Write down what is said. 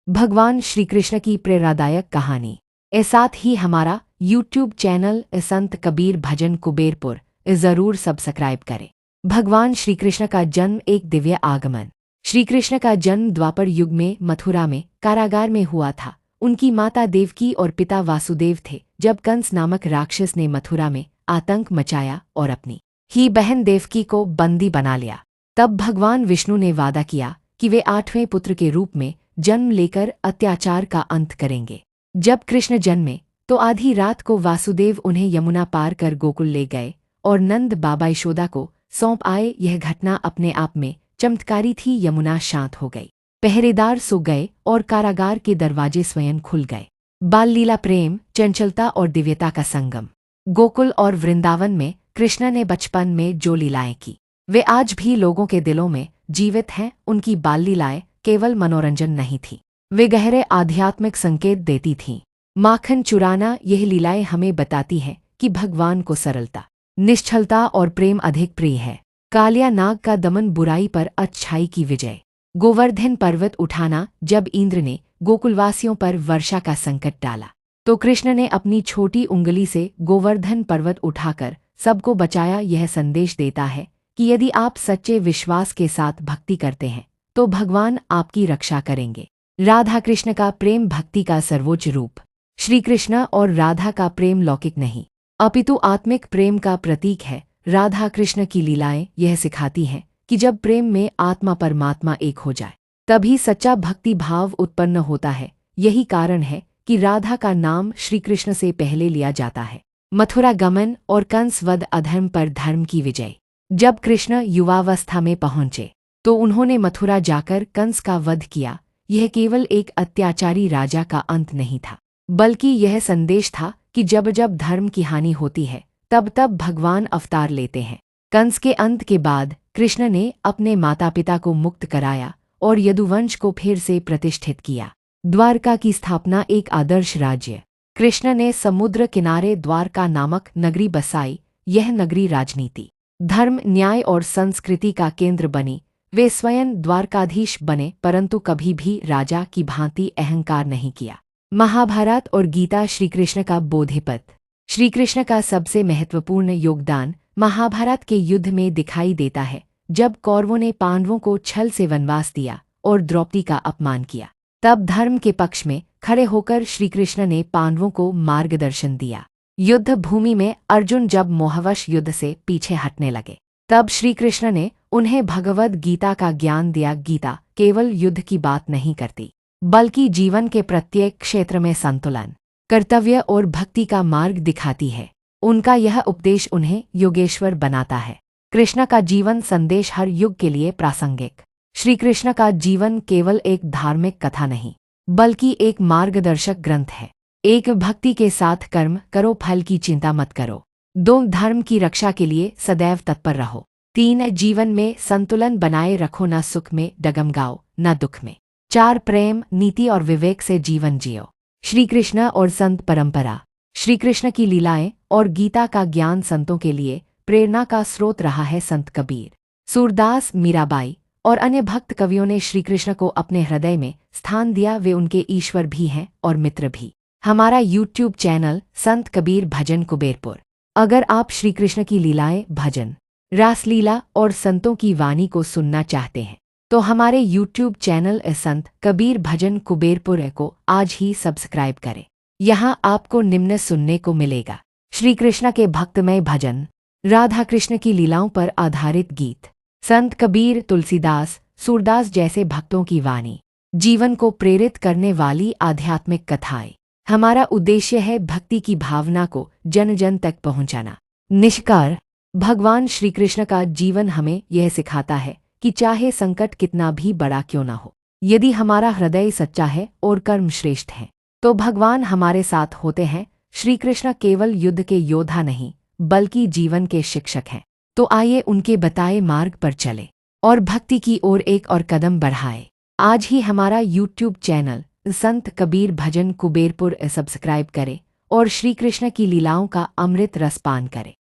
भगवान श्री कृष्ण की प्रेरणादायक कहानी। साथ ही हमारा यूट्यूब चैनल संत कबीर भजन कुबेरपुर ज़रूर सब्सक्राइब करें। भगवान श्री कृष्ण का जन्म एक दिव्य आगमन। श्री कृष्ण का जन्म द्वापर युग में मथुरा में कारागार में हुआ था। उनकी माता देवकी और पिता वासुदेव थे जब कंस नामक राक्षस ने मथुरा में आतंक मचाया और अपनी ही बहन देवकी को बंदी बना लिया। तब भगवान विष्णु ने वादा किया कि वे 8वें पुत्र के रूप में जन्म लेकर अत्याचार का अंत करेंगे। जब कृष्ण जन्मे तो आधी रात को वासुदेव उन्हें यमुना पार कर गोकुल ले गए और नंद बाबा यशोदा को सौंप आए। यह घटना अपने आप में चमत्कारी थी। यमुना शांत हो गई, पहरेदार सो गए और कारागार के दरवाजे स्वयं खुल गए। बाल लीला, प्रेम, चंचलता और दिव्यता का संगम। गोकुल और वृंदावन में कृष्ण ने बचपन में जो लीलाएं की वे आज भी लोगों के दिलों में जीवित हैं। उनकी बाल लीलाएं केवल मनोरंजन नहीं थी, वे गहरे आध्यात्मिक संकेत देती थीं। माखन चुराना, यह लीलाएं हमें बताती हैं कि भगवान को सरलता, निश्चलता और प्रेम अधिक प्रिय है। कालिया नाग का दमन, बुराई पर अच्छाई की विजय। गोवर्धन पर्वत उठाना, जब इंद्र ने गोकुलवासियों पर वर्षा का संकट डाला तो कृष्ण ने अपनी छोटी उंगली से गोवर्धन पर्वत उठाकर सबको बचाया। यह संदेश देता है कि यदि आप सच्चे विश्वास के साथ भक्ति करते हैं तो भगवान आपकी रक्षा करेंगे। राधा कृष्ण का प्रेम भक्ति का सर्वोच्च रूप। श्री कृष्ण और राधा का प्रेम लौकिक नहीं अपितु आत्मिक प्रेम का प्रतीक है। राधा कृष्ण की लीलाएं यह सिखाती हैं कि जब प्रेम में आत्मा परमात्मा एक हो जाए तभी सच्चा भक्ति भाव उत्पन्न होता है। यही कारण है कि राधा का नाम श्री कृष्ण से पहले लिया जाता है। मथुरा गमन और कंस वध, अधर्म पर धर्म की विजय। जब कृष्ण युवावस्था में पहुंचे तो उन्होंने मथुरा जाकर कंस का वध किया। यह केवल एक अत्याचारी राजा का अंत नहीं था, बल्कि यह संदेश था कि जब जब धर्म की हानि होती है तब तब भगवान अवतार लेते हैं। कंस के अंत के बाद कृष्ण ने अपने माता पिता को मुक्त कराया और यदुवंश को फिर से प्रतिष्ठित किया। द्वारका की स्थापना, एक आदर्श राज्य। कृष्ण ने समुद्र किनारे द्वारका नामक नगरी बसाई। यह नगरी राजनीति, धर्म, न्याय और संस्कृति का केंद्र बनी। वे स्वयं द्वारकाधीश बने परंतु कभी भी राजा की भांति अहंकार नहीं किया। महाभारत और गीता, श्री कृष्ण का बोधिपथ। श्री कृष्ण का सबसे महत्वपूर्ण योगदान महाभारत के युद्ध में दिखाई देता है, जब कौरवों ने पांडवों को छल से वनवास दिया और द्रौपदी का अपमान किया। तब धर्म के पक्ष में खड़े होकर श्री कृष्ण ने पांडवों को मार्गदर्शन दिया। युद्ध भूमि में अर्जुन जब मोहवश युद्ध से पीछे हटने लगे तब श्री कृष्ण ने उन्हें भगवद गीता का ज्ञान दिया। गीता केवल युद्ध की बात नहीं करती, बल्कि जीवन के प्रत्येक क्षेत्र में संतुलन, कर्तव्य और भक्ति का मार्ग दिखाती है। उनका यह उपदेश उन्हें योगेश्वर बनाता है। कृष्ण का जीवन संदेश हर युग के लिए प्रासंगिक। श्री कृष्ण का जीवन केवल एक धार्मिक कथा नहीं, बल्कि एक मार्गदर्शक ग्रंथ है। एक, भक्ति के साथ कर्म करो, फल की चिंता मत करो। 2, धर्म की रक्षा के लिए सदैव तत्पर रहो। 3, जीवन में संतुलन बनाए रखो, न सुख में डगमगाओ न दुख में। 4, प्रेम, नीति और विवेक से जीवन जियो। श्री कृष्ण और संत परंपरा। श्री कृष्ण की लीलाएं और गीता का ज्ञान संतों के लिए प्रेरणा का स्रोत रहा है। संत कबीर, सूरदास, मीराबाई और अन्य भक्त कवियों ने श्री कृष्ण को अपने हृदय में स्थान दिया। वे उनके ईश्वर भी हैं और मित्र भी। हमारा यूट्यूब चैनल संत कबीर भजन कुबेरपुर। अगर आप श्री कृष्ण की लीलाएं, भजन, रासलीला और संतों की वाणी को सुनना चाहते हैं तो हमारे यूट्यूब चैनल संत कबीर भजन कुबेरपुर को आज ही सब्सक्राइब करें। यहाँ आपको निम्न सुनने को मिलेगा: श्री कृष्ण के भक्तमय भजन, राधा कृष्ण की लीलाओं पर आधारित गीत, संत कबीर, तुलसीदास, सूरदास जैसे भक्तों की वाणी, जीवन को प्रेरित करने वाली आध्यात्मिक कथाएं। हमारा उद्देश्य है भक्ति की भावना को जन जन तक पहुंचाना। निष्कार, भगवान श्री कृष्ण का जीवन हमें यह सिखाता है कि चाहे संकट कितना भी बड़ा क्यों ना हो, यदि हमारा हृदय सच्चा है और कर्म श्रेष्ठ है तो भगवान हमारे साथ होते हैं। श्री कृष्ण केवल युद्ध के योद्धा नहीं, बल्कि जीवन के शिक्षक हैं। तो आइए उनके बताए मार्ग पर चले और भक्ति की ओर एक और कदम बढ़ाए। आज ही हमारा यूट्यूब चैनल संत कबीर भजन कुबेरपुर सब्सक्राइब करें और श्री कृष्ण की लीलाओं का अमृत रस पान करें।